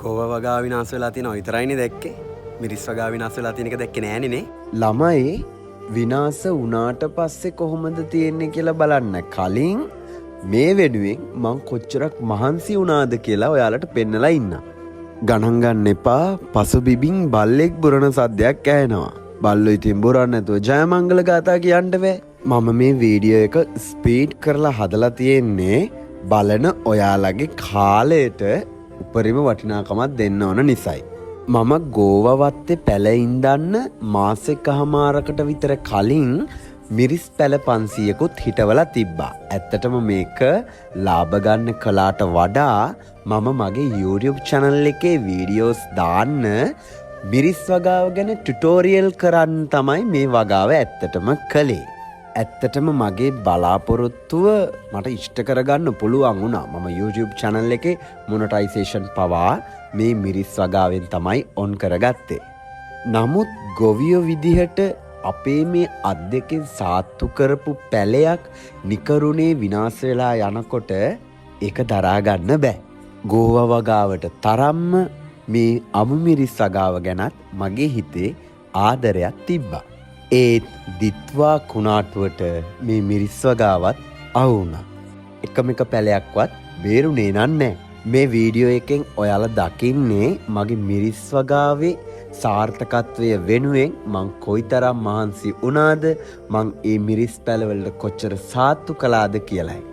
කෝව වගා විනාශ වෙලා තියෙනවා විතරයිනේ දැක්කේ. මිරිස් වගා විනාශ වෙලා තියෙන එක දැක්කේ නෑනේ නේ. ළමයි විනාශ වුණාට පස්සේ කොහොමද තියෙන්නේ කියලා බලන්න කලින් මේ වෙනුවෙන් මං කොච්චරක් මහන්සි වුණාද කියලා ඔයාලට පෙන්නලා ඉන්න. ගණන් ගන්න එපා පසුබිමින් බල්ලෙක් බුරන සද්දයක් ඇහෙනවා. බල්ලෝ ඉතින් බුරන්නේ නැතුව ජයමංගල ගාථා කියන්න බෑ. මම මේ වීඩියෝ එක ස්පීඩ් කරලා හදලා තියෙන්නේ බලන ඔයාලගේ කාලයට උපරිම වටිනාකමක් දෙන්න ඕන නිසයි. මම ගෝවවත්තේ පැල ඉඳන්න මාසෙකහමාරකට විතර කලින් මිරිස් පැල 500කුත් හිටවලා තිබ්බා. ඇත්තටම මේක ලාභ ගන්න කලාට වඩා මම මගේ YouTube channel එකේ වීඩියෝස් දාන්න මිරිස් වගාව ගැන ටියුටෝරියල් කරන්න තමයි මේ වගාව ඇත්තටම කළේ. ඇත්තටම මගේ බලාපොරොත්තුව මට ඉෂ්ට කරගන්න පුළුවන් වුණා. මම YouTube channel එකේ මොනටයිසේෂන් පවා මේ මිරිස් වගාවෙන් තමයි ඔන් කරගත්තේ. නමුත් ගොවියෝ විදිහට අපේ මේ අත් දෙකෙන් සාත්තු කරපු පැලයක් නිකරුණේ විනාශ වෙලා යනකොට ඒක දරා ගන්න බෑ. ගෝව වගාවට තරම්ම මේ අමු මිරිස් වගාව ගැනත් මගේ හිතේ ආදරයක් තිබ්බා. ඒත් දිත්වා කුණාටුවට මේ මිරිස් වගාවත් අහු වුණා. එකම එක පැලයක්වත් බේරුනේ නෑ. මේ වීඩියෝ එකෙන් ඔයාලා දකින්නේ මගේ මිරිස් වගාවේ සාර්ථකත්වය වෙනුවෙන් මං කොයිතරම් මහන්සි වුණාද මං ඒ මිරිස් පැලවලට කොච්චර සාත්තු කළාද කියලායි.